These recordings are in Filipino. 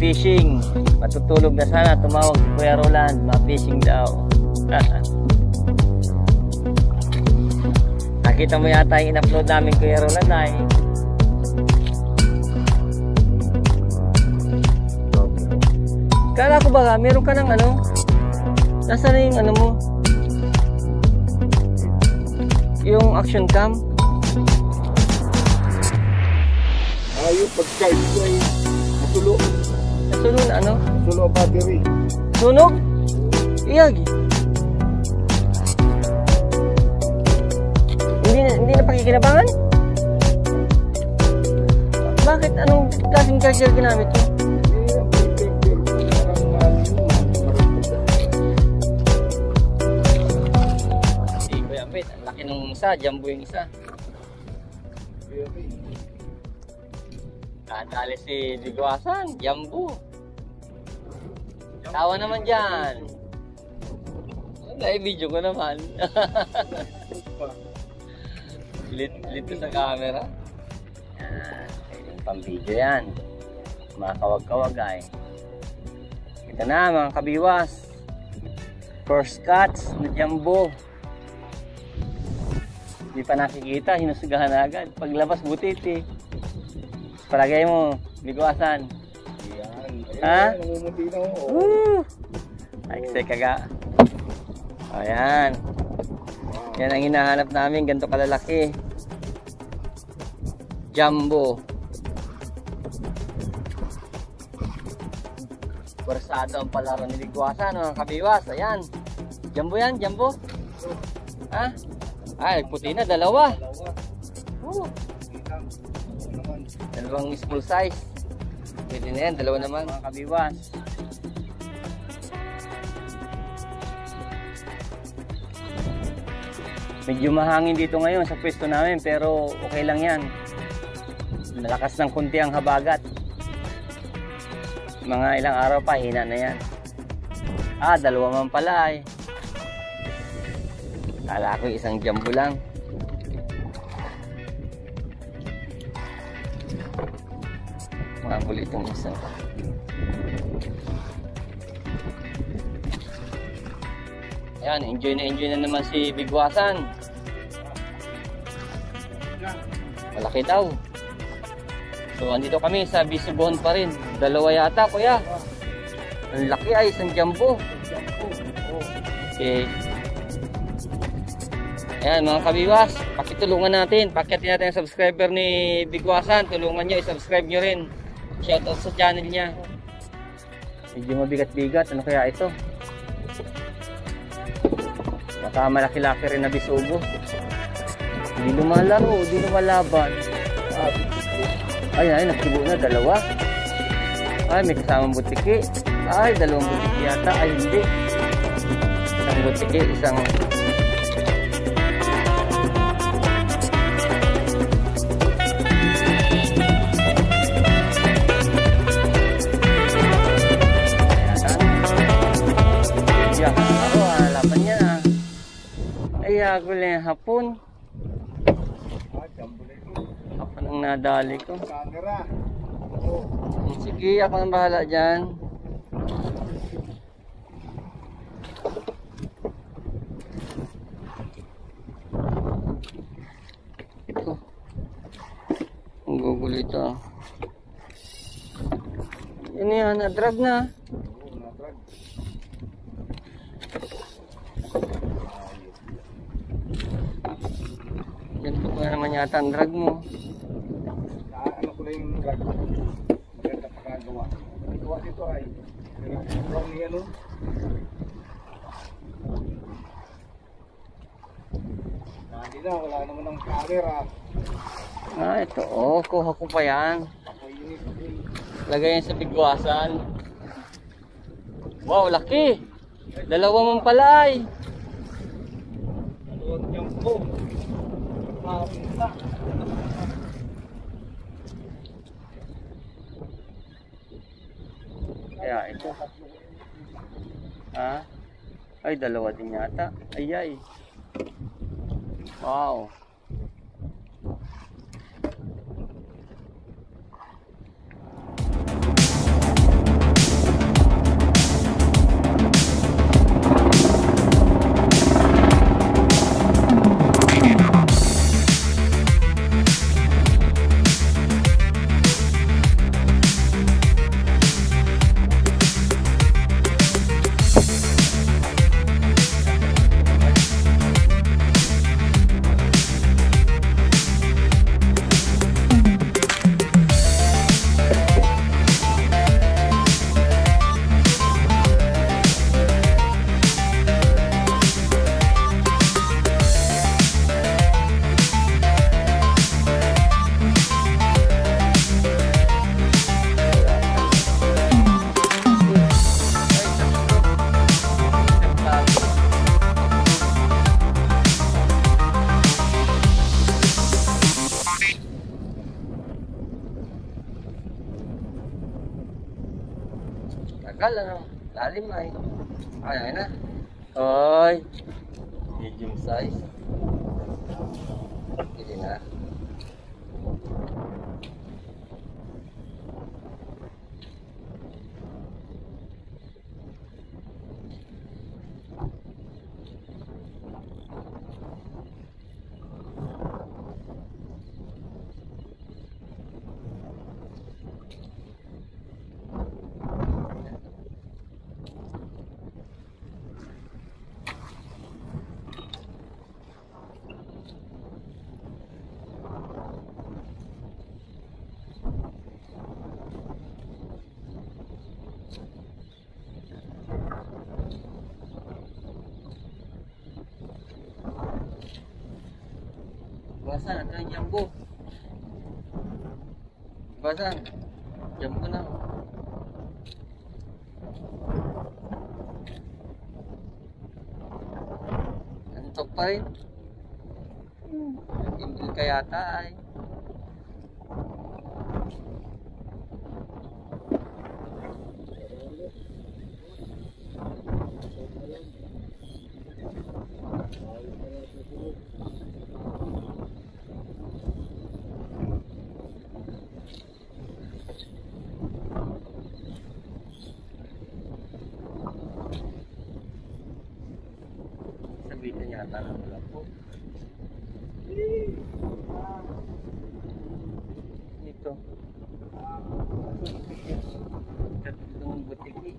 fishing. Matutulog na sana, tumawag si Kuya Roland, ma-fishing daw. Nakita mo yata yung in-upload namin, Kuya Roland ay. Kala ko ba, meron ka ng ano? Nasaan na yung ano mo? Yung action cam? Yung pag-charge ko ay nasulo. Nasulo na ano? Nasulo ang battery. Sunog? Iyag. Hindi na pakikinabangan? Bakit? Anong klaseng charger ginamit mo? Si Kuya Ambit, ang laki nung isa, jumbo yung isa. Kadali si Bigwasan, jumbo. Tawa naman dyan. Na-video ko naman. Lito sa camera. Yan, pang video yan. Mga kawag-kawag ay. Ito na mga kabiwas. First cuts na jumbo. Hindi pa nakikita, hinusugahan agad. Paglabas butiti. Palagay mo, Bigwasan. Yan. Ha? Namumuti na ako. Woo! Ay, kasi kaga. Ayan. Yan ang hinahanap namin, ganito kalalaki. Jumbo. Bersado ang palaro ni Bigwasan, mga kabiwas. Ayan. Jumbo yan, jumbo. Ha? Ay, puti na, dalawa. Woo! Dalawang small size. Pwede na yan, dalawa naman mga kabiwas. Medyo mahangin dito ngayon sa pwesto namin, pero okay lang yan. Malakas ng kunti ang habagat. Mga ilang araw pa, hina na yan. Dalawa man pala eh. Kala ko isang jumbo lang. Mga kulit yung isa. Ayan, enjoy na naman si Bigwasan. Malaki daw. So, andito kami sa Bisugon pa rin. Dalawa yata, kuya. Ang laki ay, isang jumbo. Okay. Ayan, mga kabiwas, pakitulungan natin. Pakyatin natin ang subscriber ni Bigwasan. Tulungan nyo, i-subscribe nyo rin. Shoutout sa channel niya. Medyo mabigat-bigat. Ano kaya ito? Baka malaki-laki rin na bisugo. Hindi lumalaro, hindi lumalaban. Ay, nagsibo na, dalawa. Ay, may kasamang butiki. Ay, dalawang butiki yata. Ay, hindi. Isang butiki, isang... Ay, agol na yung hapon. Hapon ang nadali ko. Sige, ako nang bahala dyan. Ito. Ang gugulo ito. Yan yan, na-drag na. Ganito ko na naman yata ang drag mo. Ano ko lang yung drag mo? Ganda pagkagawa. Ang gawa dito ay ang niya no? Hindi na, wala naman ang camera. Ito. Oh, kuha ko pa yan. Lagay yan sa Bigwasan. Wow, laki. Dalawa mong palay. Dalawang jumbo. Kaya ito. Ha? Ay, dalawa din yata. Ay. Wow. Takal, ano? Lalim ay. Ay na. Ay. Medium size. Pwede na. Basan, ito yung jumbo. Basan, jumbo na. Antok pa rin. Gimbal ka yata ay. Sabitan yata na wala po. Ito. Tatlong butiki.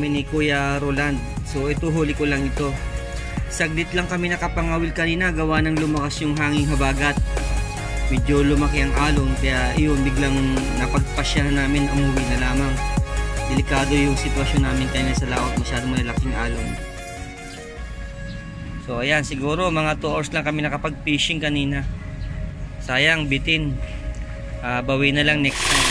Ni Kuya Roland. So ito huli ko lang ito. Saglit lang kami nakapangawil kanina gawa ng lumakas yung hanging habagat. Medyo lumaki ang alon kaya iyon biglang napagpasya namin umuwi na lamang. Delikado yung sitwasyon namin kanina sa laot, masyadong malalaking alon. So ayan, siguro mga 2 hours lang kami nakapag-fishing kanina. Sayang bitin. Bawi na lang next time.